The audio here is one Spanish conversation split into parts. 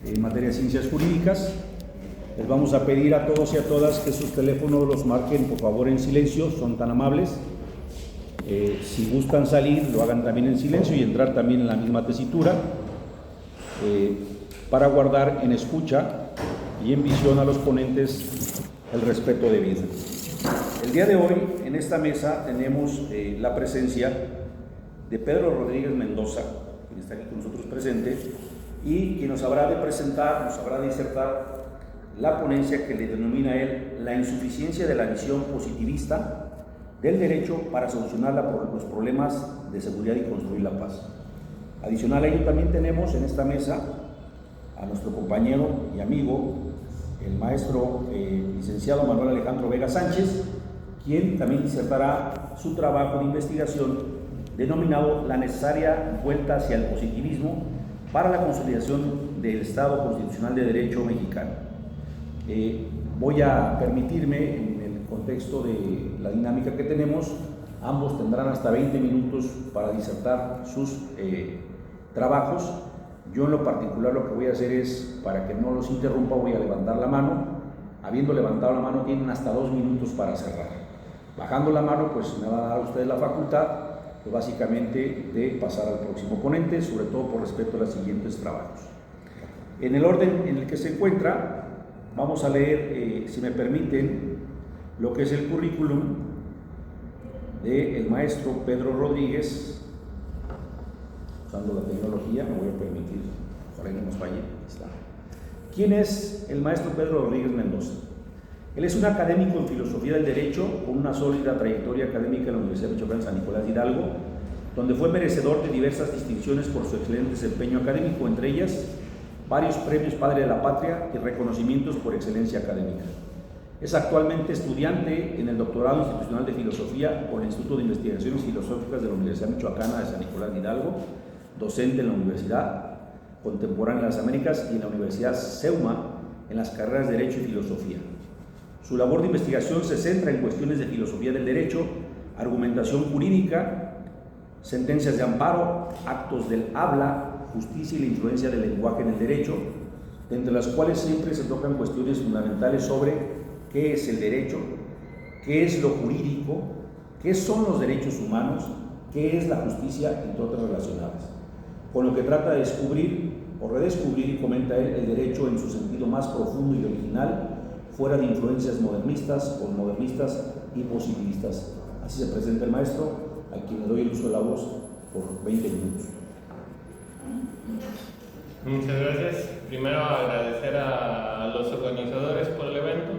en materia de ciencias jurídicas. Les vamos a pedir a todos y a todas que sus teléfonos los marquen por favor en silencio, son tan amables. Si gustan salir, lo hagan también en silencio y entrar también en la misma tesitura, para guardar en escucha y en visión a los ponentes el respeto debido. El día de hoy en esta mesa tenemos la presencia de Pedro Rodríguez Mendoza, quien está aquí con nosotros presente, y quien nos habrá de presentar, nos habrá de disertar la ponencia que le denomina a él la insuficiencia de la visión positivista del derecho para solucionar los problemas de seguridad y construir la paz. Adicional a ello también tenemos en esta mesa a nuestro compañero y amigo, el maestro licenciado Manuel Alejandro Vega Sánchez, quien también disertará su trabajo de investigación denominado La necesaria vuelta hacia el positivismo para la consolidación del Estado Constitucional de Derecho mexicano. Voy a permitirme, en el contexto de la dinámica que tenemos, ambos tendrán hasta 20 minutos para disertar sus trabajos. Yo en lo particular lo que voy a hacer es, para que no los interrumpa, voy a levantar la mano. Habiendo levantado la mano, tienen hasta 2 minutos para cerrar. Bajando la mano, pues me va a dar a ustedes la facultad, pues, básicamente de pasar al próximo ponente, sobre todo por respeto a los siguientes trabajos. En el orden en el que se encuentra, vamos a leer, si me permiten, lo que es el currículum del maestro Pedro Rodríguez. Usando la tecnología, me voy a permitir, ojalá no nos falle. Aquí está. ¿Quién es el maestro Pedro Rodríguez Mendoza? Él es un académico en filosofía del derecho con una sólida trayectoria académica en la Universidad de Michoacán San Nicolás de Hidalgo, donde fue merecedor de diversas distinciones por su excelente desempeño académico, entre ellas varios premios Padre de la Patria y reconocimientos por excelencia académica. Es actualmente estudiante en el Doctorado Institucional de Filosofía por el Instituto de Investigaciones Filosóficas de la Universidad Michoacana de San Nicolás de Hidalgo, docente en la Universidad Contemporánea de las Américas y en la Universidad CEUMA en las carreras de Derecho y Filosofía. Su labor de investigación se centra en cuestiones de filosofía del derecho, argumentación jurídica, sentencias de amparo, actos del habla, justicia y la influencia del lenguaje en el derecho, entre las cuales siempre se tocan cuestiones fundamentales sobre qué es el derecho, qué es lo jurídico, qué son los derechos humanos, qué es la justicia, entre otras relacionadas. Con lo que trata de descubrir o redescubrir, y comenta él, el derecho en su sentido más profundo y original, fuera de influencias modernistas, posmodernistas y positivistas. Así se presenta el maestro, a quien le doy el uso de la voz por 20 minutos. Muchas gracias. Primero agradecer a los organizadores por el evento.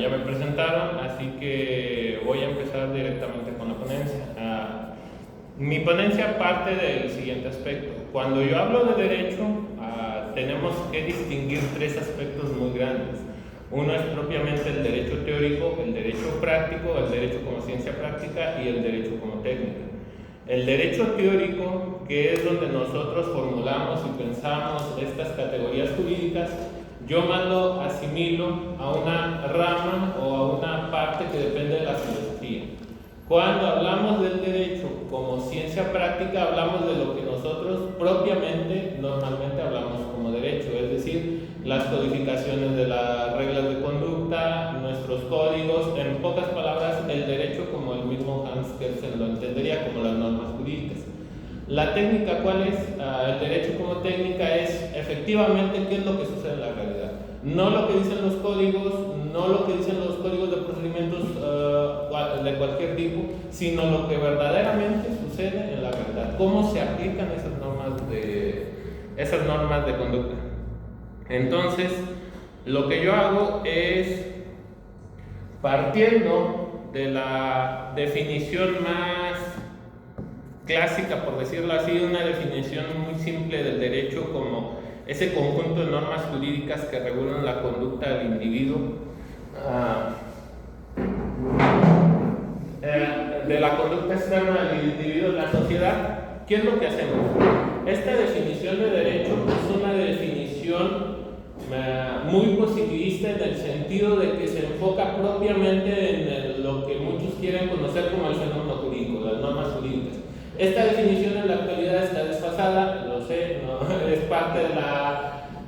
Ya me presentaron, así que voy a empezar directamente con la ponencia. Mi ponencia parte del siguiente aspecto. Cuando yo hablo de derecho, tenemos que distinguir 3 aspectos muy grandes. Uno es propiamente el derecho teórico, el derecho práctico, el derecho como ciencia práctica y el derecho como técnica. El derecho teórico, que es donde nosotros formulamos y pensamos estas categorías jurídicas, yo más lo asimilo a una rama o a una parte que depende de la filosofía. Cuando hablamos del derecho como ciencia práctica, hablamos de lo que nosotros propiamente normalmente hablamos como derecho, es decir, las codificaciones de las reglas de conducta, nuestros códigos, en pocas palabras, el derecho como el mismo Hans Kelsen lo entendería, como las normas jurídicas. La técnica, ¿cuál es? El derecho como técnica es efectivamente qué es lo que sucede en la realidad. No lo que dicen los códigos, no lo que dicen los códigos de procedimientos de cualquier tipo, sino lo que verdaderamente sucede en la realidad. Cómo se aplican esas normas de conducta. Entonces, lo que yo hago es, partiendo de la definición más clásica, por decirlo así, una definición muy simple del derecho como ese conjunto de normas jurídicas que regulan la conducta del individuo, de la conducta externa del individuo en la sociedad. ¿Qué es lo que hacemos? Esta definición de derecho es una definición muy positivista en el sentido de que se enfoca propiamente en lo que muchos quieren conocer como el fenómeno jurídico, las normas jurídicas. Esta definición en la actualidad está desfasada, lo sé, no, es parte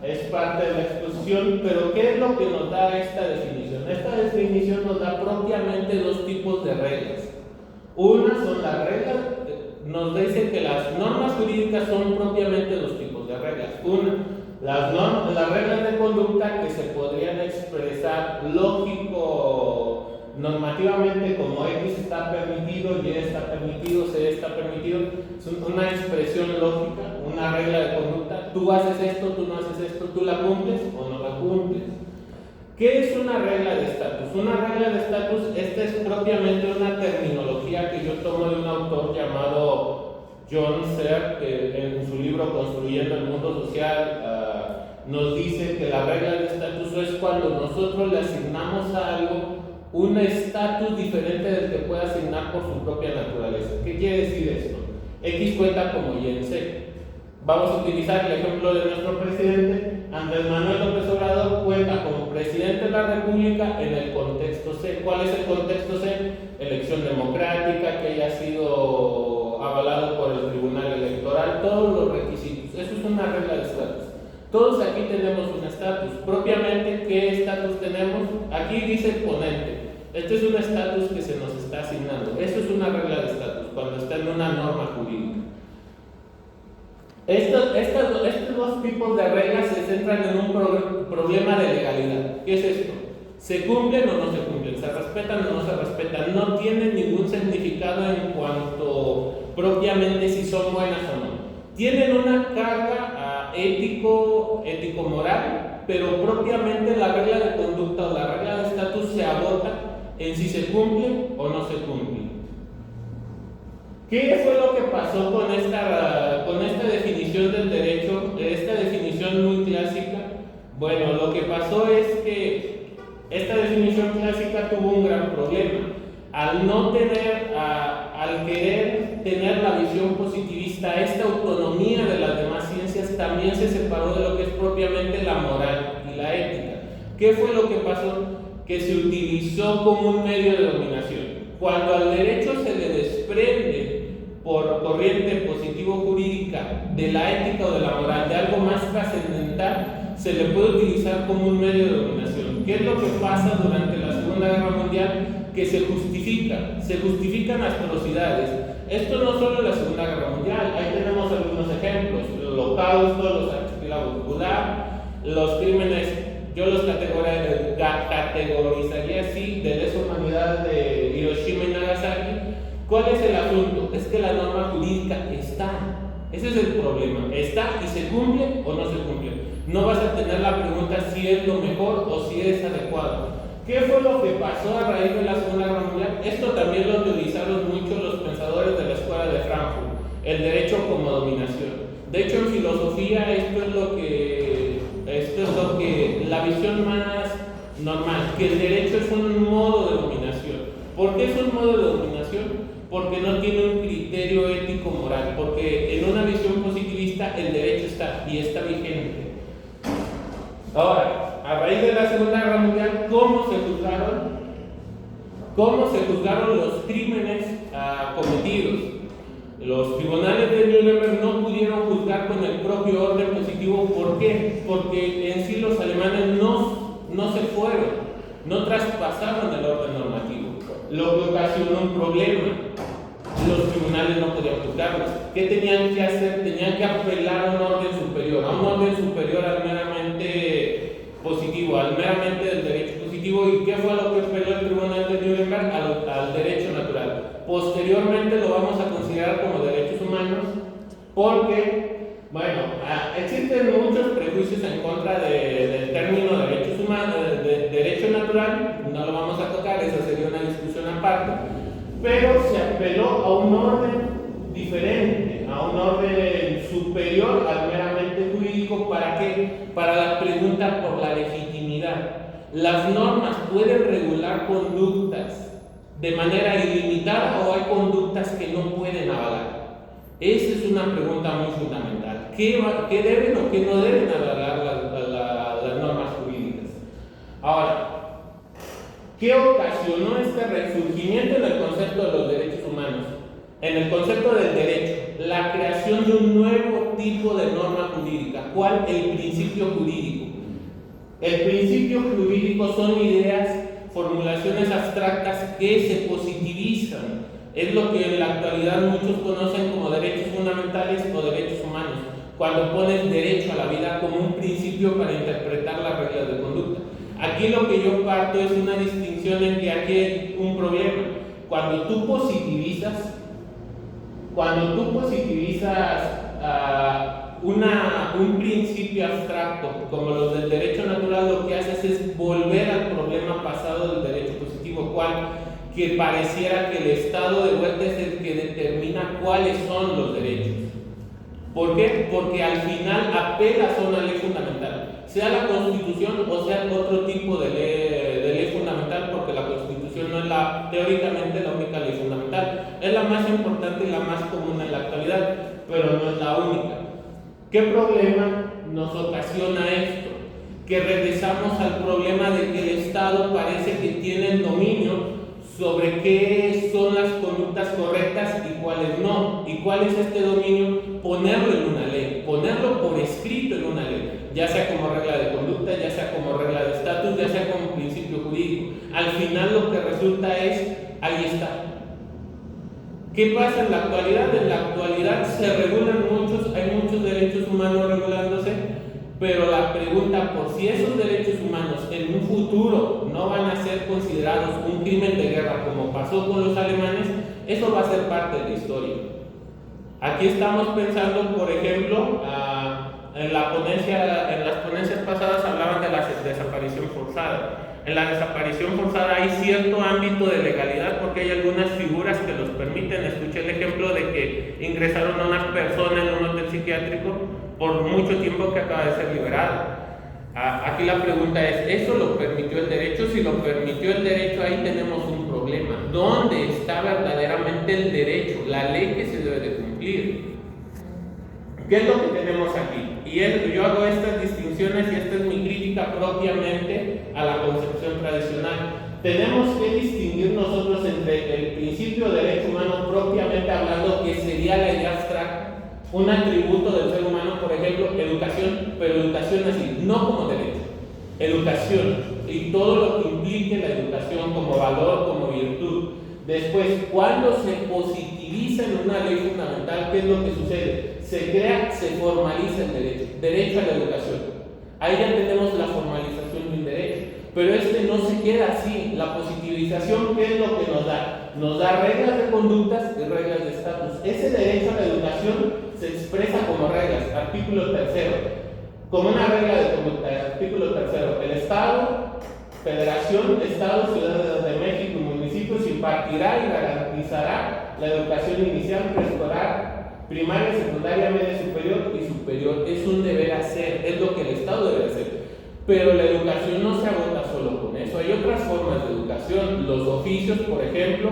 es parte de la exposición, pero ¿qué es lo que nos da esta definición? Esta definición nos da propiamente dos tipos de reglas. Una son las reglas, nos dice que las normas jurídicas son propiamente dos tipos de reglas. Una, las reglas de conducta que se podrían expresar lógico normativamente como X está permitido, Y está permitido, C está permitido. Es una expresión lógica, una regla de conducta. Tú haces esto, tú no haces esto, tú la cumples o no la cumples. ¿Qué es una regla de estatus? Una regla de estatus, esta es propiamente una terminología que yo tomo de un autor llamado John Searle, que en su libro Construyendo el Mundo Social nos dice que la regla de estatus es cuando nosotros le asignamos a algo un estatus diferente del que puede asignar por su propia naturaleza. ¿Qué quiere decir esto? X cuenta como Y en C. Vamos a utilizar el ejemplo de nuestro presidente. Andrés Manuel López Obrador cuenta como presidente de la República en el contexto C. ¿Cuál es el contexto C? Elección democrática, que haya sido avalado por el Tribunal Electoral, todos los requisitos. Eso es una regla de estatus. Todos aquí tenemos un estatus. Propiamente, ¿qué estatus tenemos? Aquí dice ponente. Este es un estatus que se nos está asignando. Eso es una regla de estatus, cuando está en una norma jurídica. Estos dos tipos de reglas se centran en un problema de legalidad. ¿Qué es esto? ¿Se cumplen o no se cumplen? ¿Se respetan o no se respetan? No tienen ningún significado en cuanto propiamente si son buenas o no. Tienen una carga ético-moral, pero propiamente la regla de conducta o la regla de estatus se agota en si se cumple o no se cumple. ¿Qué fue lo que pasó con esta definición del derecho, esta definición muy clásica? Bueno, lo que pasó es que esta definición clásica tuvo un gran problema. Al querer tener la visión positivista, esta autonomía de las demás ciencias también se separó de lo que es propiamente la moral y la ética. ¿Qué fue lo que pasó? Que se utilizó como un medio de dominación. Cuando al derecho se le desprende por corriente positivo-jurídica de la ética o de la moral, de algo más trascendental, se le puede utilizar como un medio de dominación. ¿Qué es lo que pasa durante la Segunda Guerra Mundial? Que se justifican atrocidades. Esto no solo en la Segunda Guerra Mundial, ahí tenemos algunos ejemplos: el Holocausto, los archipiélagos Gulá, los crímenes, yo los categorizaría así, de lesa humanidad de Hiroshima y Nagasaki. ¿Cuál es el asunto? Es que la norma jurídica está. Ese es el problema. Está y se cumple o no se cumple. No vas a tener la pregunta si es lo mejor o si es adecuado. ¿Qué fue lo que pasó a raíz de la Segunda Guerra Mundial? Esto también lo utilizaron mucho los pensadores de la Escuela de Frankfurt, el derecho como dominación. De hecho, en filosofía esto es lo que la visión más normal, que el derecho es un modo de dominación. ¿Por qué es un modo de dominación? Porque no tiene un criterio ético-moral, porque en una visión positivista el derecho está y está vigente. Ahora, a raíz de la Segunda Guerra Mundial, ¿cómo se juzgaron los crímenes cometidos? Los tribunales de Nuremberg no pudieron juzgar con el propio orden positivo. ¿Por qué? Porque en sí los alemanes no se fueron, no traspasaron el orden normativo, lo que ocasionó un problema. Los tribunales no podían juzgarlos. ¿Qué tenían que hacer? Tenían que apelar a un orden superior al meramente positivo, al meramente del derecho positivo. ¿Y qué fue lo que apeló el tribunal de Nuremberg? Al derecho natural. Posteriormente lo vamos a considerar como derechos humanos, porque, bueno, existen muchos prejuicios en contra del término derechos humanos, de derecho natural. No lo vamos a tocar, esa sería una discusión aparte. Pero se apeló a un orden diferente, a un orden superior al meramente jurídico. ¿Para qué? Para la pregunta por la legitimidad. ¿Las normas pueden regular conductas de manera ilimitada o hay conductas que no pueden avalar? Esa es una pregunta muy fundamental. ¿Qué deben o qué no deben avalar las normas jurídicas? Ahora, ¿qué ocasionó este resurgimiento en el concepto de los derechos humanos? En el concepto del derecho, la creación de un nuevo tipo de norma jurídica. ¿Cuál? El principio jurídico. El principio jurídico son ideas, formulaciones abstractas que se positivizan. Es lo que en la actualidad muchos conocen como derechos fundamentales o derechos humanos, cuando pones derecho a la vida como un principio para interpretar las reglas de conducta. Aquí lo que yo parto es una distinción en que aquí hay un problema. Cuando tú positivizas un principio abstracto como los del derecho natural, lo que haces es volver al problema pasado del derecho positivo, que pareciera que el estado de vuelta es el que determina cuáles son los derechos. ¿Por qué? Porque al final apelas a una ley fundamental, sea la Constitución o sea otro tipo de ley fundamental, porque la Constitución no es teóricamente la única ley fundamental, es la más importante y la más común en la actualidad, pero no es la única. ¿Qué problema nos ocasiona esto? Que regresamos al problema de que el Estado parece que tiene el dominio sobre qué son las conductas correctas y cuáles no. ¿Y cuál es este dominio? Ponerlo en una ley, ponerlo por escrito en una ley, ya sea como regla de conducta, ya sea como regla de estatus, ya sea como principio jurídico. Al final lo que resulta es, ahí está. ¿Qué pasa en la actualidad? En la actualidad se regulan hay muchos derechos humanos regulándose, pero la pregunta por si esos derechos humanos en un futuro no van a ser considerados un crimen de guerra como pasó con los alemanes, eso va a ser parte de la historia. Aquí estamos pensando, por ejemplo, en las ponencias pasadas hablaban de la desaparición forzada. En la desaparición forzada hay cierto ámbito de legalidad porque hay algunas figuras que los permiten. Escuché el ejemplo de que ingresaron a unas personas en un hotel psiquiátrico por mucho tiempo que acaba de ser liberado. Aquí la pregunta es, ¿eso lo permitió el derecho? Si lo permitió el derecho, ahí tenemos un problema. ¿Dónde está verdaderamente el derecho, la ley que se debe de cumplir? ¿Qué es lo que tenemos aquí? Yo hago estas distinciones y esta es mi crítica propiamente a la concepción tradicional. Tenemos que distinguir nosotros entre el principio de derecho humano propiamente hablando, que sería la idea abstracta, un atributo del ser humano, por ejemplo, educación, pero educación así, no como derecho, educación y todo lo que implique la educación como valor, como virtud. Después, cuando se positiviza en una ley fundamental, ¿qué es lo que sucede? Se formaliza el derecho a la educación. Ahí ya tenemos la formalización de un derecho, pero no se queda así. La positivización, ¿qué es lo que nos da? Nos da reglas de conductas y reglas de estatus. Ese derecho a la educación se expresa como reglas, artículo 3, como una regla de conducta, artículo 3, el Estado, Federación, Estado, Ciudad de México y municipios impartirá y garantizará la educación inicial, preescolar, primaria, secundaria, media superior y superior. Es un deber hacer, es lo que el Estado debe hacer. Pero la educación no se agota solo con eso. Hay otras formas de educación, los oficios, por ejemplo,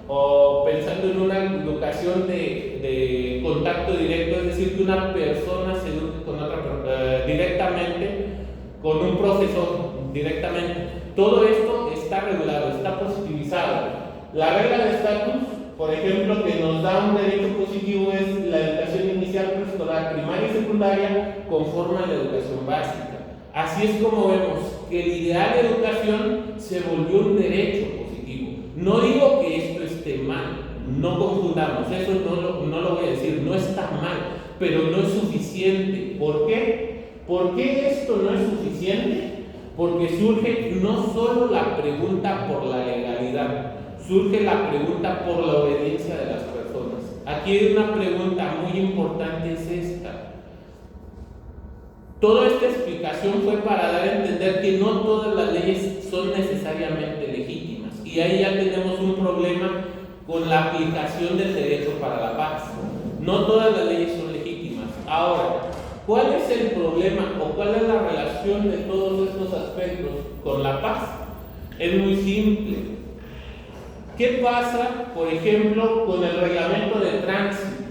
o pensando en una educación de contacto directo, es decir, que una persona se eduque con otra directamente, con un profesor directamente. Todo esto está regulado, está positivizado. La regla de estatus, por ejemplo, que nos da un derecho positivo es la educación inicial, preescolar, primaria y secundaria conforme a la educación básica. Así es como vemos que el ideal de educación se volvió un derecho positivo. No digo que esto esté mal, no confundamos, eso no lo voy a decir, no está mal, pero no es suficiente. ¿Por qué? ¿Por qué esto no es suficiente? Porque surge no solo la pregunta por la legalidad, surge la pregunta por la obediencia de las personas. Aquí hay una pregunta muy importante, es esta. Toda esta explicación fue para dar a entender que no todas las leyes son necesariamente legítimas. Y ahí ya tenemos un problema con la aplicación del derecho para la paz. No todas las leyes son legítimas. Ahora, ¿cuál es el problema o cuál es la relación de todos estos aspectos con la paz? Es muy simple. ¿Qué pasa, por ejemplo, con el reglamento de tránsito?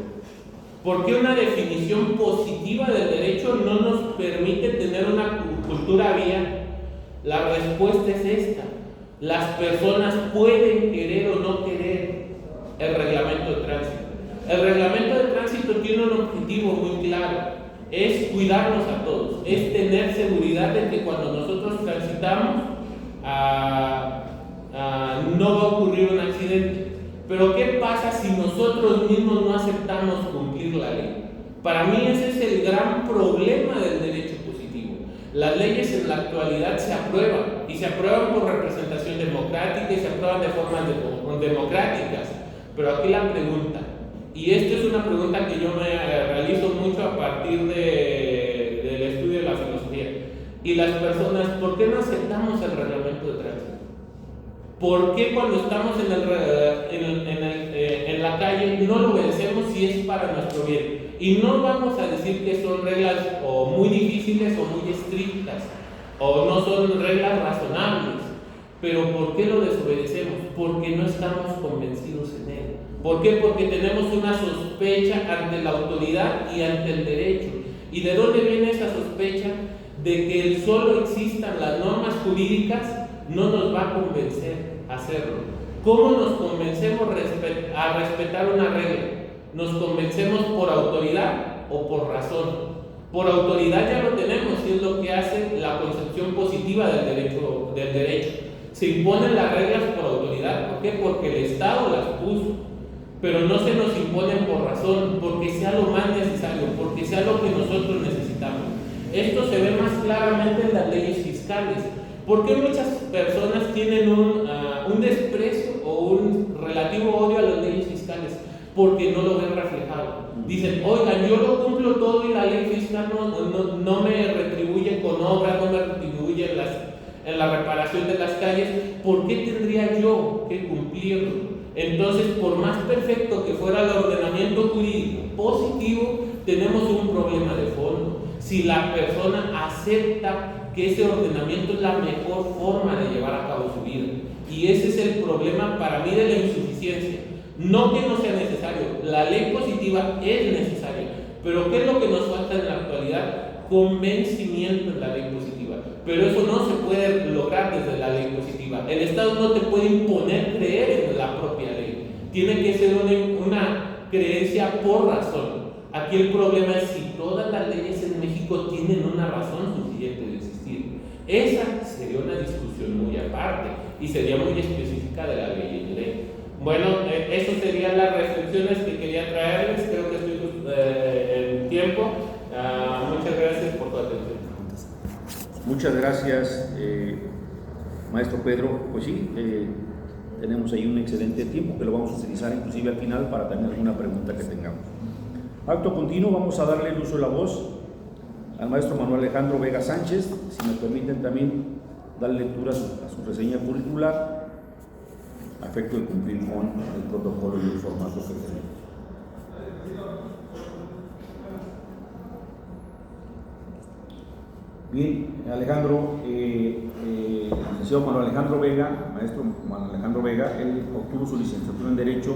¿Por qué una definición positiva del derecho no nos permite tener una cultura vía? La respuesta es esta. Las personas pueden querer o no querer el reglamento de tránsito. El reglamento de tránsito tiene un objetivo muy claro, es cuidarnos a todos, es tener seguridad de que cuando nosotros transitamos no va a ocurrir un accidente. Pero ¿qué pasa si nosotros mismos no aceptamos cumplir la ley? Para mí ese es el gran problema del derecho positivo. Las leyes en la actualidad se aprueban, y se aprueban por representación democrática y se aprueban de formas democráticas. Pero aquí la pregunta, y esto es una pregunta que yo me realizo mucho a partir del estudio de la filosofía, y las personas, ¿por qué no aceptamos el reglamento de tránsito? ¿Por qué cuando estamos en la calle no lo obedecemos si es para nuestro bien? Y no vamos a decir que son reglas o muy difíciles o muy estrictas, o no son reglas razonables, pero ¿por qué lo desobedecemos? Porque no estamos convencidos en él. ¿Por qué? Porque tenemos una sospecha ante la autoridad y ante el derecho. ¿Y de dónde viene esa sospecha? De que el solo existan las normas jurídicas no nos va a convencer a hacerlo. ¿Cómo nos convencemos a respetar una regla? ¿Nos convencemos por autoridad o por razón? Por autoridad ya lo tenemos, y es lo que hace la concepción positiva del derecho. Se imponen las reglas por autoridad. ¿Por qué? Porque el Estado las puso. Pero no se nos imponen por razón, porque sea lo más necesario, porque sea lo que nosotros necesitamos. Esto se ve más claramente en las leyes fiscales. ¿Por qué muchas personas tienen un desprecio o un relativo odio a las leyes fiscales? Porque no lo ven reflejado. Dicen, oigan, yo lo cumplo todo y la ley fiscal no me retribuye con obras, no me retribuye en la reparación de las calles. ¿Por qué tendría yo que cumplirlo? Entonces, por más perfecto que fuera el ordenamiento jurídico positivo, tenemos un problema de fondo. Si la persona acepta que ese ordenamiento es la mejor forma de llevar a cabo su vida. Y ese es el problema para mí de la insuficiencia. No que no sea necesario, la ley positiva es necesaria, pero ¿qué es lo que nos falta en la actualidad? Convencimiento en la ley positiva. Pero eso no se puede lograr desde la ley positiva. El Estado no te puede imponer creer en la propia ley. Tiene que ser una creencia por razón. Aquí el problema es si todas las leyes en México tienen una razón suficiente de existir. Esa sería una discusión muy aparte y sería muy específica de la ley en ley. Bueno, eso serían las reflexiones que quería traerles. Creo que estoy en tiempo. Muchas gracias por tu atención. Muchas gracias, maestro Pedro. Pues sí, tenemos ahí un excelente tiempo que lo vamos a utilizar inclusive al final para tener alguna pregunta que tengamos. Acto continuo, vamos a darle el uso de la voz al maestro Manuel Alejandro Vega Sánchez. Si me permiten también dar lectura a su reseña curricular, a efecto de cumplir con el protocolo y el formato que tenemos. Bien, Alejandro, licenciado Manuel Alejandro Vega, maestro Manuel Alejandro Vega, él obtuvo su licenciatura en Derecho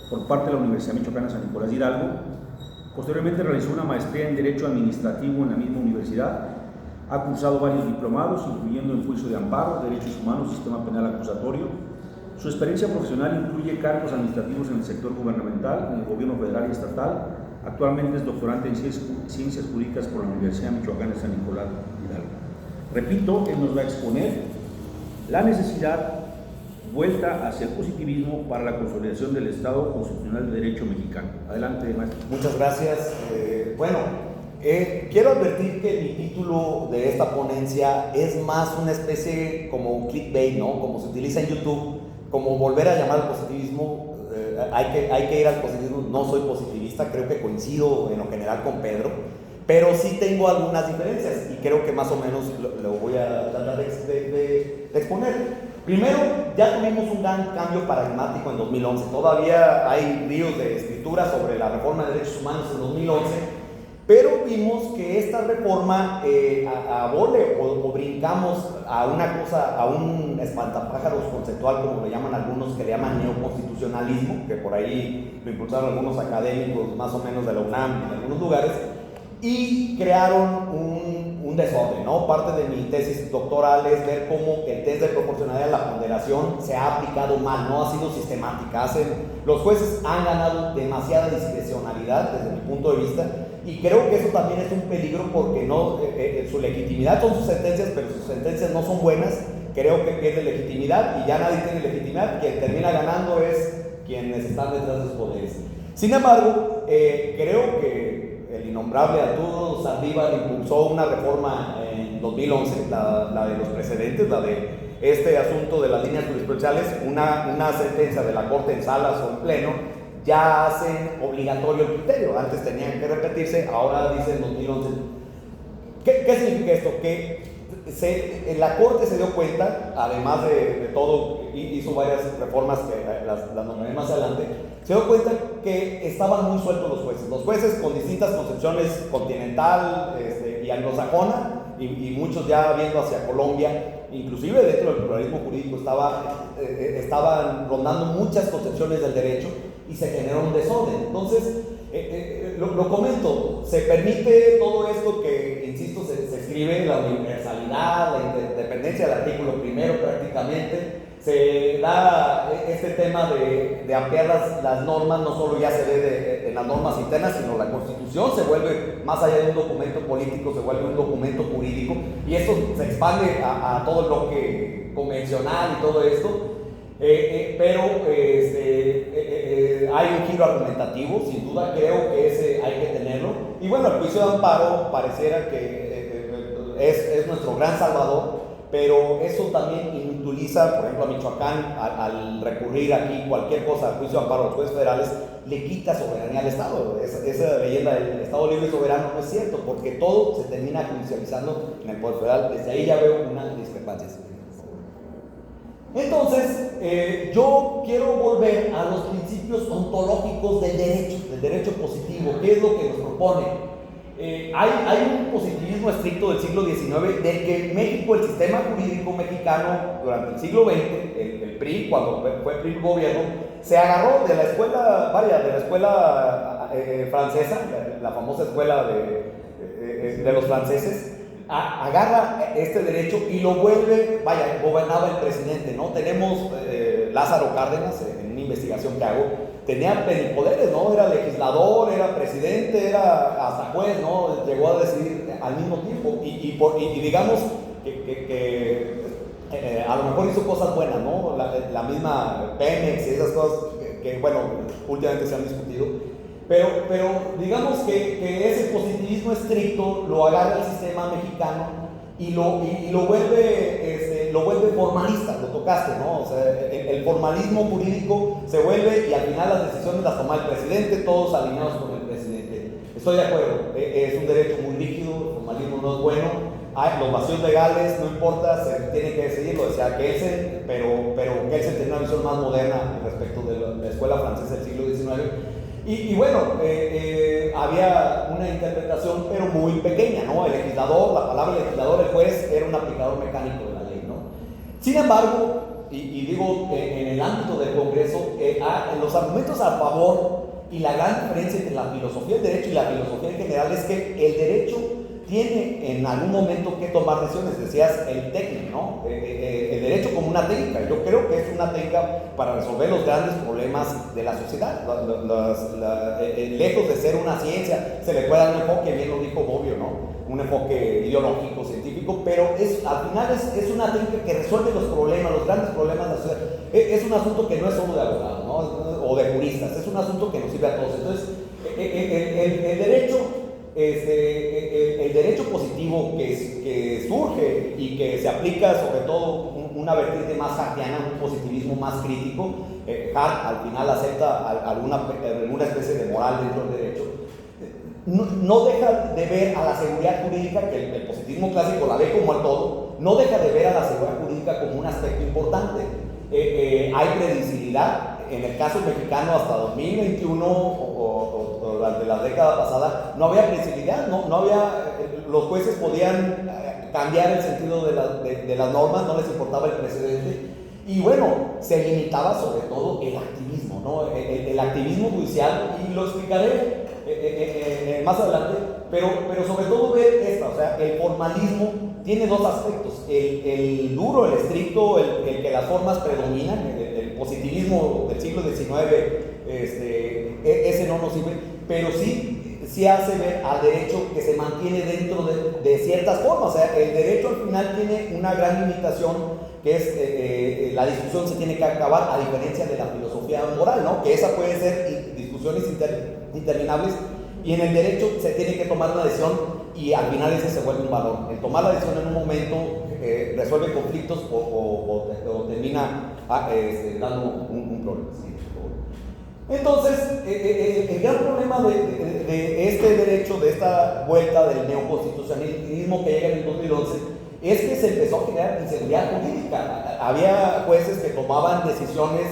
por parte de la Universidad Michoacana San Nicolás de Hidalgo. Posteriormente realizó una maestría en Derecho Administrativo en la misma universidad. Ha cursado varios diplomados, incluyendo en Juicio de Amparo, Derechos Humanos, Sistema Penal Acusatorio. Su experiencia profesional incluye cargos administrativos en el sector gubernamental, en el gobierno federal y estatal. Actualmente es doctorante en Ciencias Jurídicas por la Universidad Michoacana de San Nicolás de Hidalgo. Repito, él nos va a exponer la necesidad vuelta hacia el positivismo para la consolidación del Estado constitucional de Derecho mexicano. Adelante, maestro. Muchas gracias. Quiero advertir que mi título de esta ponencia es más una especie como un clickbait, ¿no? Como se utiliza en YouTube, como volver a llamar al positivismo. Hay que ir al positivismo. No soy positivista, creo que coincido en lo general con Pedro, pero sí tengo algunas diferencias y creo que más o menos lo voy a tratar de exponer. Primero, ya tuvimos un gran cambio paradigmático en 2011. Todavía hay ríos de escritura sobre la reforma de derechos humanos en 2011, pero vimos que esta reforma abole o brincamos a una cosa, a un espantapájaros conceptual, como le llaman algunos, que le llaman neoconstitucionalismo, que por ahí lo impulsaron algunos académicos más o menos de la UNAM en algunos lugares, y crearon un un desorden, ¿no? Parte de mi tesis doctoral es ver cómo el test de proporcionalidad, la ponderación, se ha aplicado mal, no ha sido sistemática. Los jueces han ganado demasiada discrecionalidad desde mi punto de vista, y creo que eso también es un peligro porque no, su legitimidad son sus sentencias, pero sus sentencias no son buenas. Creo que pierde legitimidad y ya nadie tiene legitimidad. Quien termina ganando es quienes están detrás de sus poderes. Sin embargo, creo que el innombrable Arturo Saldívar impulsó una reforma en 2011, la de los precedentes, la de este asunto de las líneas jurisprudenciales. Una sentencia de la Corte en salas o en pleno ya hacen obligatorio el criterio. Antes tenían que repetirse, ahora dice en 2011. ¿Qué significa esto? Que la Corte se dio cuenta, además de todo, hizo varias reformas que las nombraré más adelante, se dio cuenta que estaban muy sueltos los jueces con distintas concepciones continental y anglosajona, y muchos ya viendo hacia Colombia. Inclusive dentro del pluralismo jurídico estaban rondando muchas concepciones del derecho y se generó un desorden. Entonces, lo comento, se permite todo esto que, insisto, se escribe, la universalidad, la independencia del artículo primero prácticamente, se da este tema de ampliar las normas. No solo ya se ve en las normas internas, sino la Constitución se vuelve, más allá de un documento político, se vuelve un documento jurídico, y esto se expande a todo el bloque convencional y todo esto. Pero hay un giro argumentativo, sin duda, creo que ese hay que tenerlo. Y bueno, el juicio de amparo pareciera que es nuestro gran salvador, pero eso también inutiliza, por ejemplo, a Michoacán, al recurrir aquí cualquier cosa al juicio de amparo a los jueces federales, le quita soberanía al Estado. Esa leyenda del Estado libre y soberano no es cierto, porque todo se termina judicializando en el Poder Federal. Desde ahí ya veo una discrepancia. Entonces, yo quiero volver a los principios ontológicos del derecho positivo. ¿Qué es lo que nos propone? Hay un positivismo estricto del siglo XIX, del que México, el sistema jurídico mexicano, durante el siglo XX, el PRI, cuando fue PRI el gobierno, se agarró de la escuela francesa, la famosa escuela de los franceses. Agarra este derecho y lo vuelve, gobernaba el presidente, ¿no? Tenemos Lázaro Cárdenas, en una investigación que hago, tenía plenipoderes, ¿no? Era legislador, era presidente, era hasta juez, ¿no? Llegó a decidir al mismo tiempo, y digamos que a lo mejor hizo cosas buenas, ¿no? La misma Pemex y esas cosas que bueno, últimamente se han discutido. Pero digamos que ese positivismo estricto lo agarra el sistema mexicano y lo vuelve formalista. Lo tocaste, ¿no? O sea, el formalismo jurídico se vuelve, y al final las decisiones las toma el presidente, todos alineados con el presidente. Estoy de acuerdo, es un derecho muy rígido, el formalismo no es bueno. Los vacíos legales, no importa, se tiene que decidir, lo decía Kelsen, pero Kelsen tenía una visión más moderna respecto de la escuela francesa del siglo XIX. Y bueno, había una interpretación, pero muy pequeña, ¿no? El legislador, la palabra legislador, el juez, era un aplicador mecánico de la ley, ¿no? Sin embargo, y digo, en el ámbito del Congreso, en los argumentos a favor, y la gran diferencia entre la filosofía del derecho y la filosofía en general es que el derecho tiene en algún momento que tomar decisiones. Decías el técnico, ¿no? El derecho como una técnica. Yo creo que es una técnica para resolver los grandes problemas de la sociedad. Lejos de ser una ciencia, se le puede dar un enfoque, bien lo dijo Bobbio, ¿no? Un enfoque ideológico, científico, pero al final es una técnica que resuelve los problemas, los grandes problemas de la sociedad. Es un asunto que no es solo de abogados, ¿no? O de juristas, es un asunto que nos sirve a todos. Entonces, el derecho positivo que surge y que se aplica, sobre todo una vertiente más hackeana, un positivismo más crítico. Hart al final acepta alguna especie de moral dentro del derecho. No deja de ver a la seguridad jurídica, que el positivismo clásico la ve como al todo, no deja de ver a la seguridad jurídica como un aspecto importante. Hay predecibilidad. En el caso mexicano, hasta 2021 o durante la década pasada, no había predecibilidad, no había, los jueces podían cambiar el sentido de las normas, no les importaba el precedente. Y bueno, se limitaba sobre todo el activismo, ¿no? El activismo judicial, y lo explicaré más adelante, pero sobre todo ver esta, o O sea, el formalismo tiene dos aspectos, el duro, el estricto, el que las formas predominan, el positivismo del siglo XIX, ese no nos sirve, pero sí hace ver al derecho que se mantiene dentro de ciertas formas. O sea, el derecho al final tiene una gran limitación, que es la discusión se tiene que acabar, a diferencia de la filosofía moral, ¿no? Que esa puede ser discusiones interminables, y en el derecho se tiene que tomar una decisión y al final ese se vuelve un valor. El tomar la decisión en un momento resuelve conflictos o termina dando un problema. ¿Sí? Entonces, el gran problema de este derecho, de esta vuelta del neoconstitucionalismo que llega en el 2011, es que se empezó a generar inseguridad jurídica. Había jueces que tomaban decisiones,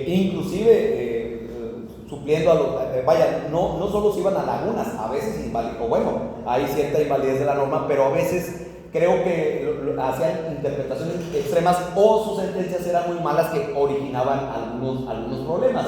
inclusive supliendo a los... no solo se iban a lagunas, a veces hay cierta invalidez de la norma, pero a veces creo que hacían interpretaciones extremas o sus sentencias eran muy malas que originaban algunos problemas.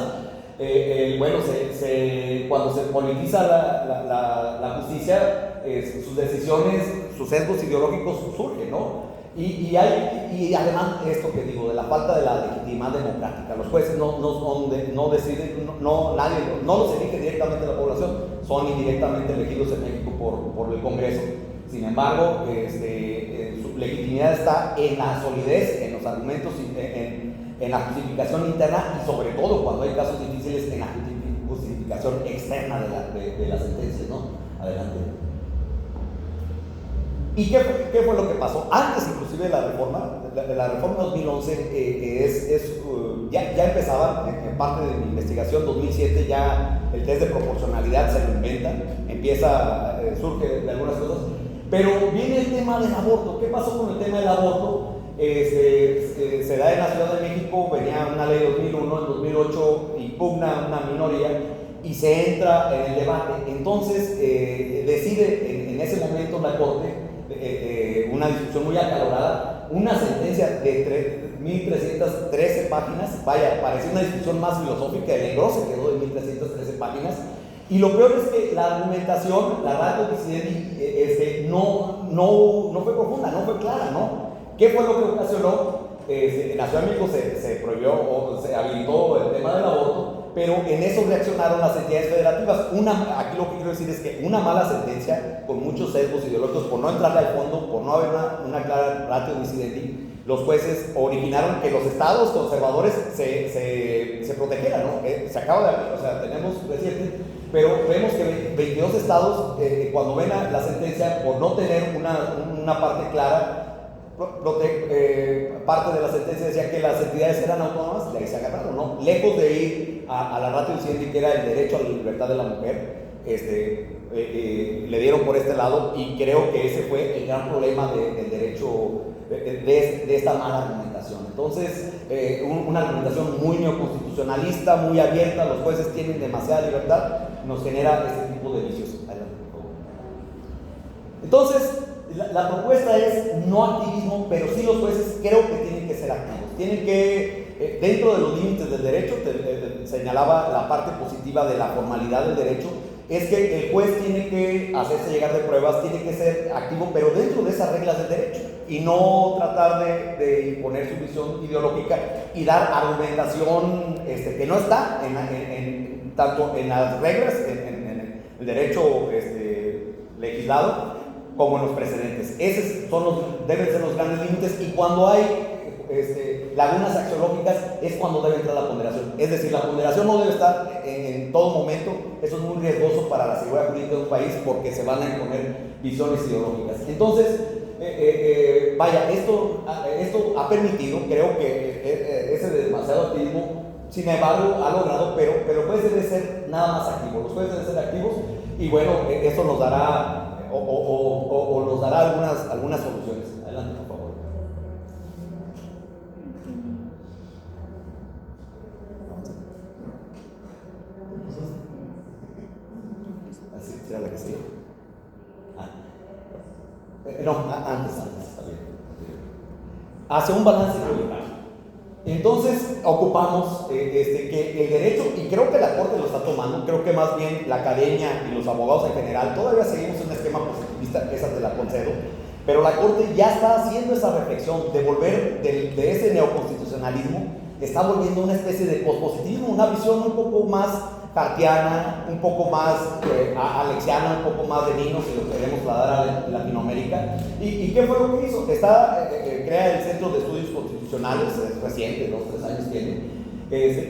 Cuando se politiza la justicia, sus decisiones, sus sesgos ideológicos surgen, ¿no? Y además esto que digo, de la falta de la legitimidad democrática. Los jueces no deciden, nadie, no los elige directamente la población, son indirectamente elegidos en México por el Congreso. Sin embargo, su legitimidad está en la solidez, en los argumentos, en la justificación interna y sobre todo cuando hay casos difíciles en la justificación externa de las sentencias, ¿no? Adelante. ¿Y qué fue lo que pasó? Antes inclusive de la reforma 2011, ya empezaba, en parte de mi investigación, 2007 ya el test de proporcionalidad se lo inventan, surge de algunas cosas, pero viene el tema del aborto. ¿Qué pasó con el tema del aborto? Se da en la Ciudad de México, venía una ley de 2001, en 2008 impugna una minoría y se entra en el debate. Entonces decide en ese momento la Corte, una discusión muy acalorada, una sentencia de 1.313 páginas, parecía una discusión más filosófica, el engrose quedó de 1.313 páginas, y lo peor es que la argumentación, la ratio decidendi, no fue profunda, no fue clara, ¿no? ¿Qué fue lo que ocasionó? En la Ciudad de México se prohibió o se habilitó el tema del aborto, pero en eso reaccionaron las entidades federativas. Aquí lo que quiero decir es que una mala sentencia, con muchos sesgos ideológicos, por no entrarle al fondo, por no haber una clara ratio decidendi, los jueces originaron que los estados conservadores se protegieran, ¿no? Se acaba de abrir, o sea, tenemos reciente, pero vemos que 22 estados, cuando ven la sentencia, por no tener una parte clara, parte de la sentencia decía que las entidades eran autónomas, y ahí se agarraron, ¿no? Lejos de ir a la ratio decidendi, que era el derecho a la libertad de la mujer, le dieron por este lado, y creo que ese fue el gran problema del derecho, de esta mala argumentación. Entonces, una argumentación muy neoconstitucionalista, muy abierta, los jueces tienen demasiada libertad, nos genera este tipo de vicios. Adelante, por favor. Entonces, la propuesta es no activismo, pero sí los jueces creo que tienen que ser activos. Tienen que, dentro de los límites del derecho, señalaba la parte positiva de la formalidad del derecho, es que el juez tiene que hacerse llegar de pruebas, tiene que ser activo, pero dentro de esas reglas del derecho, y no tratar de imponer su visión ideológica y dar argumentación que no está tanto en las reglas, en el derecho legislado, como en los precedentes. Esos deben ser los grandes límites, y cuando hay lagunas axiológicas es cuando debe entrar la ponderación. Es decir, la ponderación no debe estar en todo momento. Eso es muy riesgoso para la seguridad jurídica de un país, porque se van a imponer visiones ideológicas. Entonces, esto ha permitido, creo que ese demasiado activismo, sin embargo, ha logrado, pero el juez debe ser nada más activo. Los jueces deben ser activos, y bueno, eso nos dará o nos dará algunas soluciones. Adelante, por favor. Así será la que sigue. No, antes, está bien. Hacia un balance igualitario. Entonces ocupamos que el derecho, y creo que la Corte lo está tomando, creo que más bien la academia y los abogados en general, todavía seguimos en un esquema positivista, esa te la concedo, pero la Corte ya está haciendo esa reflexión de volver de ese neoconstitucionalismo, está volviendo una especie de pospositivismo, una visión un poco más kantiana, un poco más alexiana, un poco más de Nino, si lo queremos trasladar a Latinoamérica. ¿Y qué fue lo que hizo? Crea el Centro de Estudios Constitucionales, es reciente, 2 o 3 años tiene,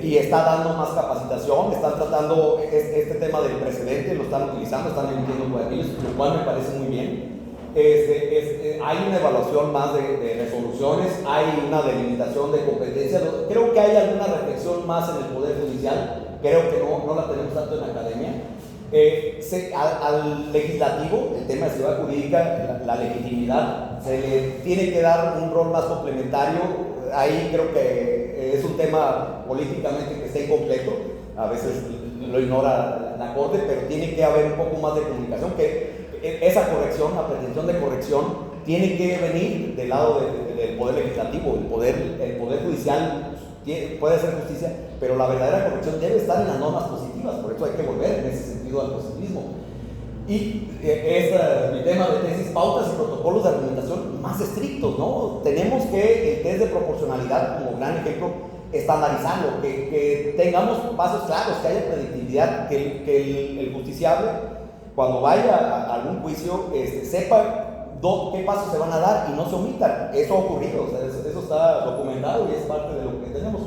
y está dando más capacitación, están tratando este tema del precedente, lo están utilizando, están emitiendo cuadernillos, lo cual me parece muy bien. Hay una evaluación más de resoluciones, hay una delimitación de competencias, creo que hay alguna reflexión más en el Poder Judicial, creo que no la tenemos tanto en la academia. Al legislativo, el tema de seguridad jurídica, la legitimidad, se le tiene que dar un rol más complementario. Ahí creo que es un tema políticamente que está incompleto, a veces lo ignora la Corte, pero tiene que haber un poco más de comunicación, que esa corrección, la pretensión de corrección, tiene que venir del lado del Poder Legislativo. El poder Judicial puede hacer justicia, pero la verdadera corrección debe estar en las normas positivas, por eso hay que volver en ese sentido al positivismo. Y este es mi tema de tesis: pautas y protocolos de argumentación más estrictos, ¿no? Tenemos que el test de proporcionalidad, como gran ejemplo, estandarizarlo, que tengamos pasos claros, que haya predictibilidad, que el justiciable, cuando vaya a algún juicio, sepa qué pasos se van a dar y no se omitan. Eso ha ocurrido, o sea, eso está documentado y es parte de lo que tenemos.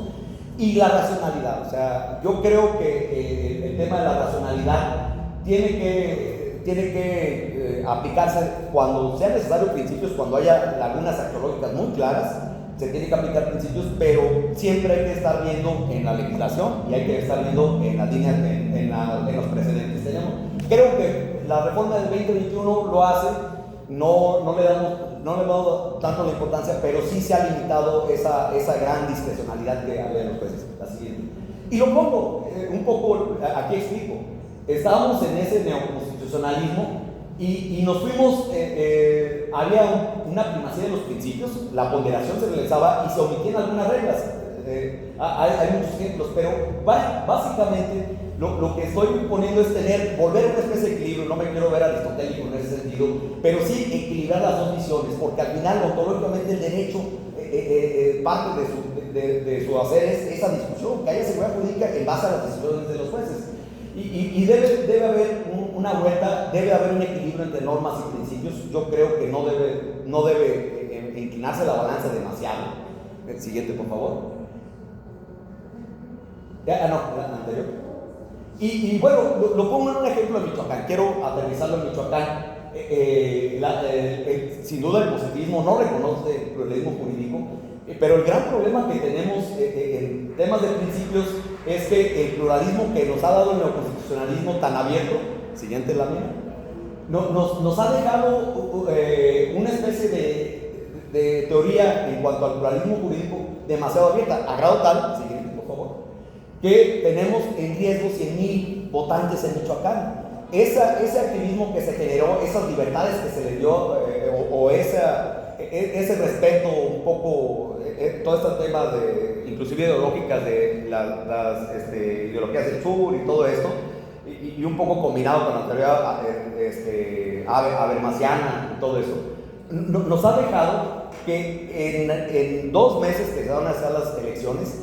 Y la racionalidad, o sea, yo creo que el tema de la racionalidad tiene que aplicarse cuando sea necesario principios, cuando haya lagunas arqueológicas muy claras, se tiene que aplicar principios, pero siempre hay que estar viendo en la legislación y hay que estar viendo en las líneas, en los precedentes. Creo que la reforma del 2021 lo hace. No le damos tanto la importancia, pero sí se ha limitado esa gran discrecionalidad que había en los jueces. La siguiente. Y lo pongo un poco, aquí explico. Estábamos en ese neoconstitucionalismo y nos fuimos, había una primacía de los principios, la ponderación se realizaba y se omitían algunas reglas. Hay muchos ejemplos, pero básicamente lo que estoy poniendo es volver a una especie de equilibrio. No me quiero ver aristotélico en ese sentido, pero sí equilibrar las dos visiones, porque al final ontológicamente el derecho, parte de su hacer es esa discusión, que haya seguridad jurídica en base a las decisiones de los jueces. Y debe haber una vuelta, debe haber un equilibrio entre normas y principios. Yo creo que no debe inclinarse la balanza demasiado. El siguiente, por favor. No, la anterior. Y bueno, lo pongo en un ejemplo de Michoacán, quiero aterrizarlo en Michoacán. Sin duda el positivismo no reconoce el pluralismo jurídico, pero el gran problema que tenemos en temas de principios es que el pluralismo que nos ha dado el neoconstitucionalismo tan abierto, siguiente lámina, nos ha dejado una especie de teoría en cuanto al pluralismo jurídico demasiado abierta, a grado tal, siguiente por favor, que tenemos en riesgo 100,000 votantes en Michoacán. Ese activismo que se generó, esas libertades que se le dio, ese respeto un poco, todo este tema inclusive ideológicas de las ideologías del sur y todo esto, y un poco combinado con la teoría habermasiana y todo eso, nos ha dejado que en 2 meses que se van a hacer las elecciones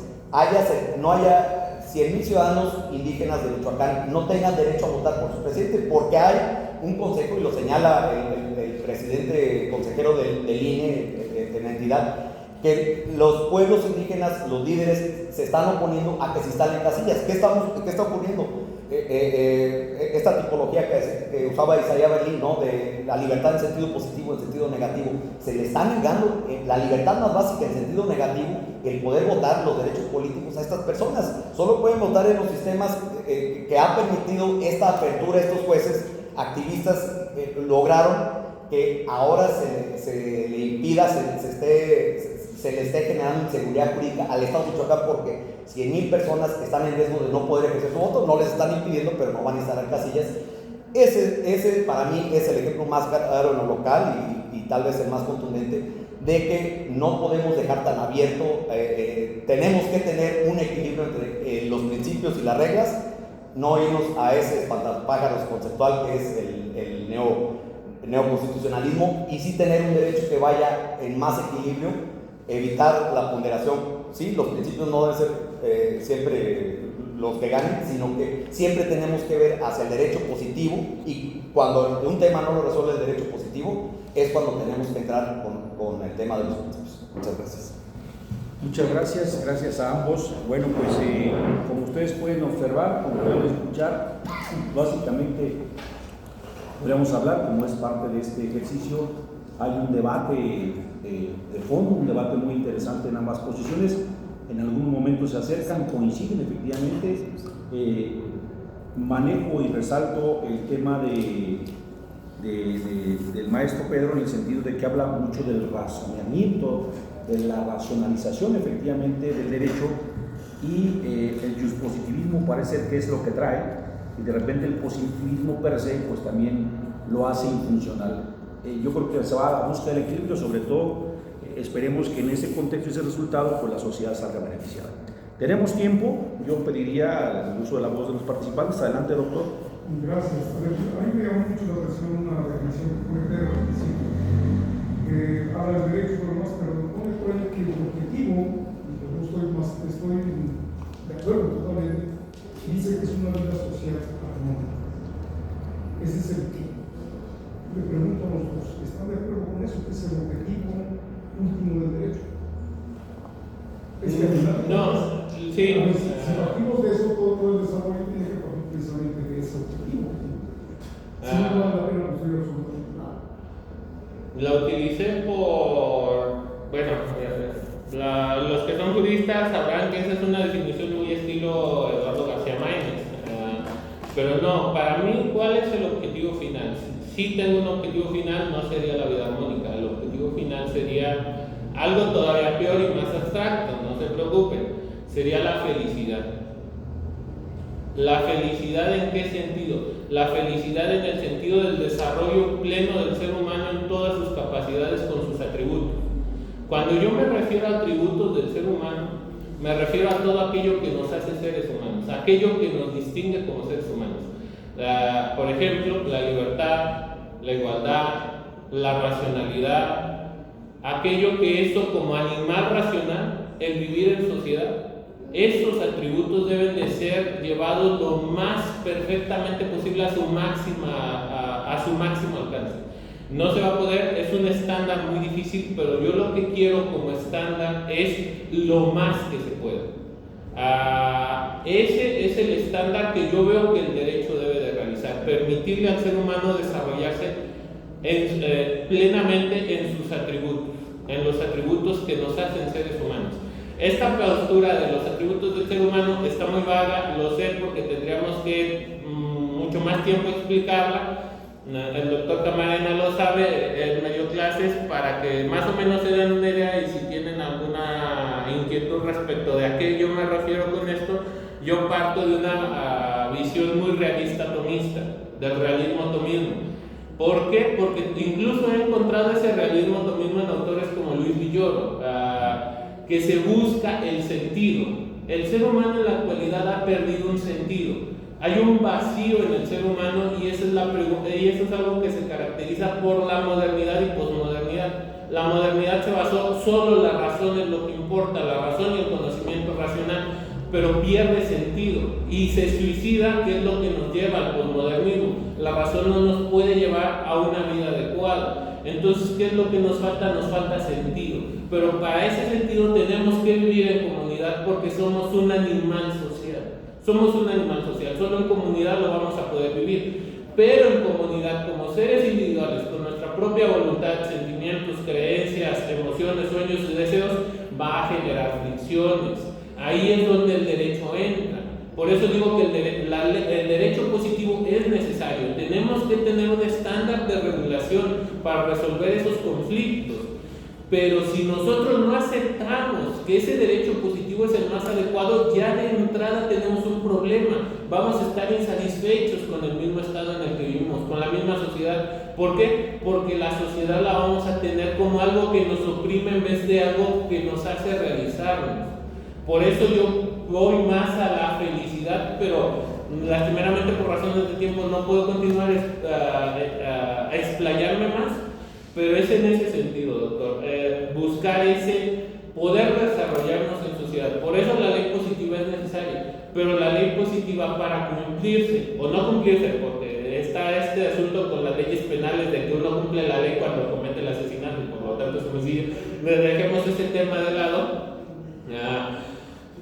no haya 100,000 ciudadanos indígenas de Michoacán no tengan derecho a votar por su presidente, porque hay un consejo, y lo señala el presidente consejero del INE en la entidad, que los pueblos indígenas, los líderes, se están oponiendo a que se instalen casillas. ¿Qué está ocurriendo? Esta tipología que usaba Isaías Berlín, ¿no? De la libertad en sentido positivo, en sentido negativo, se le está negando la libertad más básica en sentido negativo, el poder votar, los derechos políticos a estas personas. Solo pueden votar en los sistemas que ha permitido esta apertura. Estos jueces activistas lograron que ahora se le impida, se le esté generando inseguridad jurídica al Estado de Michoacán, porque 100,000 personas están en riesgo de no poder ejercer su voto. No les están impidiendo, pero no van a instalar casillas. Ese para mí es el ejemplo más claro en lo local, y tal vez el más contundente, de que no podemos dejar tan abierto, tenemos que tener un equilibrio entre los principios y las reglas, no irnos a ese espantapájaros conceptual que es el neoconstitucionalismo, y sí tener un derecho que vaya en más equilibrio, evitar la ponderación. Sí, los principios no deben ser siempre los que ganen, sino que siempre tenemos que ver hacia el derecho positivo, y cuando un tema no lo resuelve el derecho positivo es cuando tenemos que entrar con el tema de los principios. Muchas gracias. Muchas gracias, gracias a ambos. Bueno, pues como ustedes pueden observar, como pueden escuchar, básicamente podríamos hablar, como es parte de este ejercicio, hay un debate de fondo, un debate muy interesante en ambas posiciones. En algún momento se acercan, coinciden efectivamente. Manejo y resalto el tema del maestro Pedro en el sentido de que habla mucho del razonamiento, de la racionalización efectivamente del derecho, y el positivismo parece que es lo que trae, y de repente el positivismo per se pues también lo hace infuncional. Yo creo que se va a buscar el equilibrio, sobre todo esperemos que en ese contexto y ese resultado pues la sociedad salga beneficiada. Tenemos tiempo, yo pediría el uso de la voz de los participantes. Adelante, doctor. Gracias. A mí me llamó mucho la atención una definición que pone Pedro al principio, que habla del derecho, pero pone por ahí que el objetivo, y yo estoy de acuerdo totalmente, dice que es una vida social armónica. Ese es el objetivo. Le pregunto a los dos, ¿están de acuerdo con eso? ¿Qué es el objetivo último del derecho? Es que al final, no, sí. Si partimos de eso, todo el desarrollo tiene que partir precisamente de ese objetivo. Si no vale la pena construir absolutamente nada. La utilicé bueno, los que son juristas sabrán que esa es una definición muy estilo Eduardo García Maínez. Pero no, para mí, ¿cuál es el objetivo final? Si tengo un objetivo final, no sería la vida armónica. El objetivo final sería algo todavía peor y más abstracto, no se preocupen. Sería la felicidad. ¿La felicidad en qué sentido? La felicidad en el sentido del desarrollo pleno del ser humano en todas sus capacidades con sus atributos. Cuando yo me refiero a atributos del ser humano, me refiero a todo aquello que nos hace seres humanos, aquello que nos distingue como seres humanos. Por ejemplo, la libertad, la igualdad, la racionalidad, aquello que eso como animal racional, el vivir en sociedad, esos atributos deben de ser llevados lo más perfectamente posible a su máximo alcance. No se va a poder, es un estándar muy difícil, pero yo lo que quiero como estándar es lo más que se pueda. Ese es el estándar que yo veo que el derecho debe de realizar, permitirle al ser humano desarrollarse plenamente en sus atributos, en los atributos que nos hacen seres humanos. Esta postura de los atributos del ser humano está muy vaga, lo sé porque tendríamos que mucho más tiempo explicarla. El doctor Camarena lo sabe, él me dio clases para que más o menos se den una idea, y si tienen alguna inquietud respecto de a qué yo me refiero con esto, yo parto de una visión muy realista tomista, del realismo tomismo. ¿Por qué? Porque incluso he encontrado ese realismo tomismo en autores como Luis Villoro, que se busca el sentido. El ser humano en la actualidad ha perdido un sentido. Hay un vacío en el ser humano, y esa es la pregunta, y eso es algo que se caracteriza por la modernidad y posmodernidad. La modernidad se basó solo en la razón, es lo que importa, la razón y el conocimiento racional, pero pierde sentido y se suicida, que es lo que nos lleva al posmodernismo. La razón no nos puede llevar a una vida adecuada. Entonces, ¿qué es lo que nos falta? Nos falta sentido. Pero para ese sentido tenemos que vivir en comunidad, porque somos un animal social. Somos un animal social, solo en comunidad lo vamos a poder vivir. Pero en comunidad, como seres individuales, con nuestra propia voluntad, sentimientos, creencias, emociones, sueños y deseos, va a generar fricciones. Ahí es donde el derecho entra. Por eso digo que el derecho positivo es necesario. Tenemos que tener un estándar de regulación para resolver esos conflictos. Pero si nosotros no aceptamos que ese derecho positivo es el más adecuado, ya de entrada tenemos un problema. Vamos a estar insatisfechos con el mismo estado en el que vivimos, con la misma sociedad. ¿Por qué? Porque la sociedad la vamos a tener como algo que nos oprime en vez de algo que nos hace realizarnos. Por eso yo voy más a la felicidad, pero lastimeramente por razones de tiempo no puedo continuar a explayarme más. Pero es en ese sentido, doctor, buscar ese poder desarrollarnos en sociedad. Por eso la ley positiva es necesaria, pero la ley positiva para cumplirse o no cumplirse, porque está este asunto con las leyes penales de que uno cumple la ley cuando comete el asesinato y por lo tanto es homicidio. Dejemos ese tema de lado.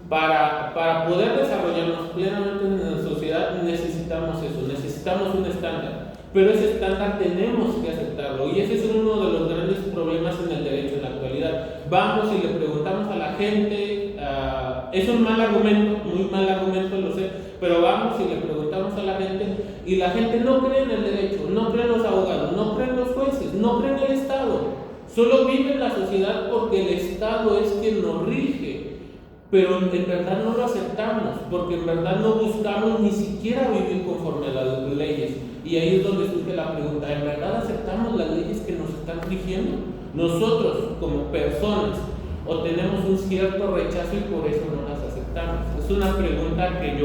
Para poder desarrollarnos plenamente en la sociedad necesitamos eso, necesitamos un estándar. Pero ese estándar tenemos que aceptarlo, y ese es uno de los grandes problemas en el derecho en la actualidad. Vamos y le preguntamos a la gente, es un mal argumento, muy mal argumento, lo sé, pero vamos y le preguntamos a la gente, y la gente no cree en el derecho, no cree en los abogados, no cree en los jueces, no cree en el Estado, solo vive en la sociedad porque el Estado es quien nos rige. Pero en verdad no lo aceptamos, porque en verdad no buscamos ni siquiera vivir conforme a las leyes. Y ahí es donde surge la pregunta, ¿en verdad aceptamos las leyes que nos están rigiendo? Nosotros, como personas, o tenemos un cierto rechazo y por eso no las aceptamos. Es una pregunta que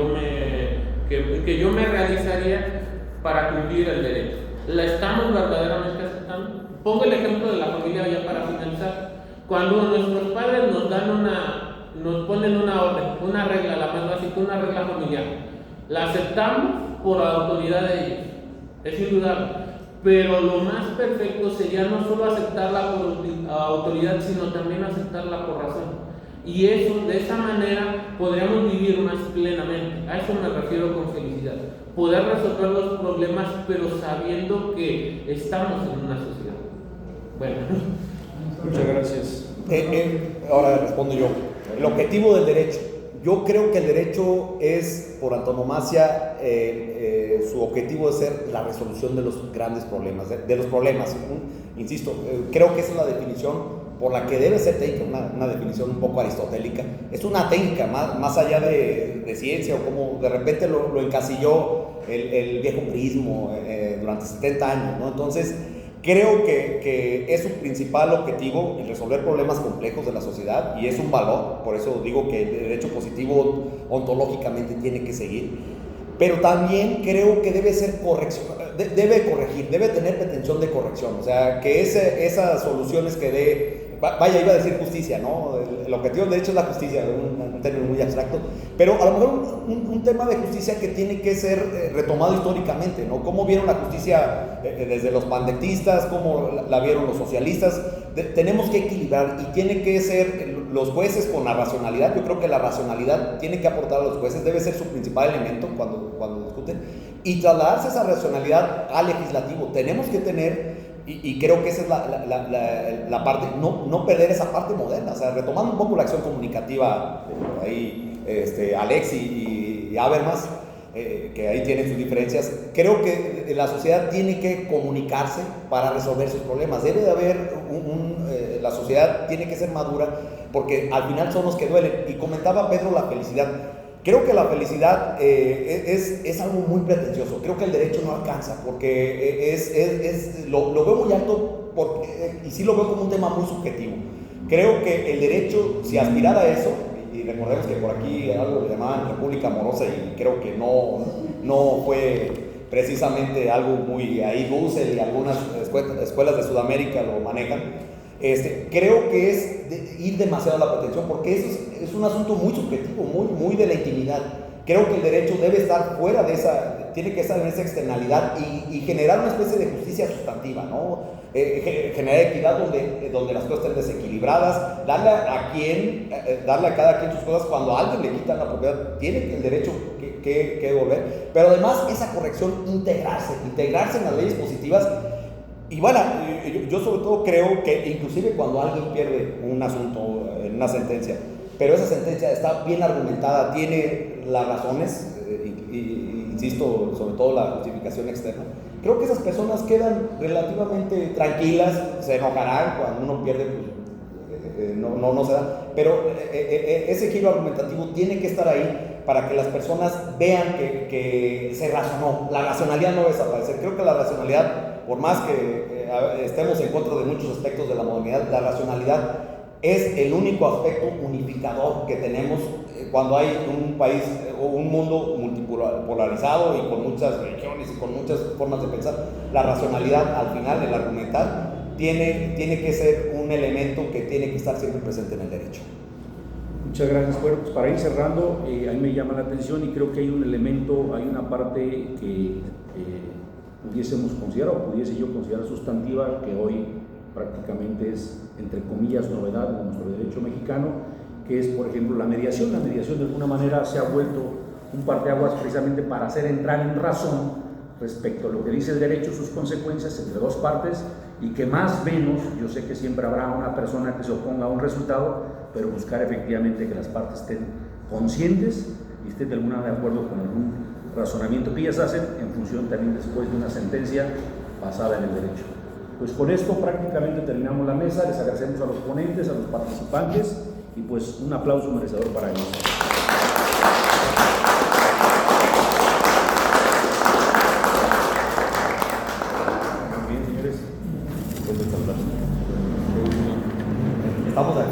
yo me realizaría para cumplir el derecho. ¿La estamos verdaderamente aceptando? Pongo el ejemplo de la familia ya para finalizar. Cuando nuestros padres nos ponen una orden, una regla, la más básica, una regla familiar. La aceptamos por autoridad de ellos, es indudable. Pero lo más perfecto sería no solo aceptarla por autoridad, sino también aceptarla por razón. Y eso, de esa manera, podríamos vivir más plenamente. A eso me refiero con felicidad. Poder resolver los problemas, pero sabiendo que estamos en una sociedad. Bueno. Muchas gracias. Ahora respondo yo. El objetivo del derecho. Yo creo que el derecho es, por antonomasia, su objetivo es ser la resolución de los grandes problemas, de los problemas. Insisto, creo que esa es la definición por la que debe ser técnica, una definición un poco aristotélica. Es una técnica, más allá de ciencia, o como de repente lo encasilló el viejo prismo durante 70 años, ¿no? Entonces, creo que es su principal objetivo el resolver problemas complejos de la sociedad, y es un valor. Por eso digo que el derecho positivo ontológicamente tiene que seguir, pero también creo que debe ser debe corregir, debe tener pretensión de corrección. O sea, que esas soluciones que dé, vaya, iba a decir justicia, ¿no? El objetivo del derecho es la justicia, un término muy abstracto, pero a lo mejor un tema de justicia que tiene que ser retomado históricamente, ¿no? ¿Cómo vieron la justicia desde los pandectistas? ¿Cómo la vieron los socialistas? Tenemos que equilibrar, y tiene que ser los jueces con la racionalidad. Yo creo que la racionalidad tiene que aportar a los jueces, debe ser su principal elemento cuando discuten, y trasladarse esa racionalidad al legislativo. Tenemos que tener, y creo que esa es la parte, no perder esa parte moderna. O sea, retomando un poco la acción comunicativa, ahí Alex y Habermas, que ahí tienen sus diferencias. Creo que la sociedad tiene que comunicarse para resolver sus problemas. Debe de haber la sociedad tiene que ser madura, porque al final son los que duelen. Y comentaba Pedro la felicidad. Creo que la felicidad es algo muy pretencioso. Creo que el derecho no alcanza, porque lo veo muy alto, y sí lo veo como un tema muy subjetivo. Creo que el derecho, si aspirara a eso, y recordemos que por aquí algo le llamaban república amorosa, y creo que no fue precisamente algo muy ahí. Russell y algunas escuelas de Sudamérica lo manejan. Creo que es ir demasiado a la pretensión, porque eso es un asunto muy subjetivo, muy de la intimidad. Creo que el derecho debe estar fuera de tiene que estar en esa externalidad, y generar una especie de justicia sustantiva, ¿no? Generar equidad donde las cosas estén desequilibradas, darle a cada quien sus cosas. Cuando a alguien le quitan la propiedad, tiene el derecho que devolver, pero además esa corrección, integrarse en las leyes positivas. Y bueno, yo sobre todo creo que inclusive cuando alguien pierde un asunto en una sentencia, pero esa sentencia está bien argumentada, tiene las razones, insisto, sobre todo la justificación externa, creo que esas personas quedan relativamente tranquilas. Se enojarán cuando uno pierde, pues, no se da, pero ese giro argumentativo tiene que estar ahí para que las personas vean que se razonó. La racionalidad no va a desaparecer. Creo que la racionalidad, por más que estemos en contra de muchos aspectos de la modernidad, la racionalidad es el único aspecto unificador que tenemos cuando hay un país o un mundo multipolarizado y con muchas religiones y con muchas formas de pensar. La racionalidad, al final, el argumentar, tiene que ser un elemento que tiene que estar siempre presente en el derecho. Muchas gracias. Bueno, pues para ir cerrando, a mí me llama la atención y creo que hay un elemento, hay una parte que pudiésemos considerar o pudiese yo considerar sustantiva, que hoy prácticamente es, entre comillas, novedad en nuestro derecho mexicano, que es, por ejemplo, la mediación. La mediación de alguna manera se ha vuelto un parteaguas precisamente para hacer entrar en razón respecto a lo que dice el derecho, sus consecuencias entre dos partes, y que más o menos, yo sé que siempre habrá una persona que se oponga a un resultado, pero buscar efectivamente que las partes estén conscientes y estén de alguna manera de acuerdo con algún razonamiento que ellas hacen en función también después de una sentencia basada en el derecho. Pues con esto prácticamente terminamos la mesa. Les agradecemos a los ponentes, a los participantes, y pues un aplauso merecedor para ellos. Muy bien, señores. Estamos aquí.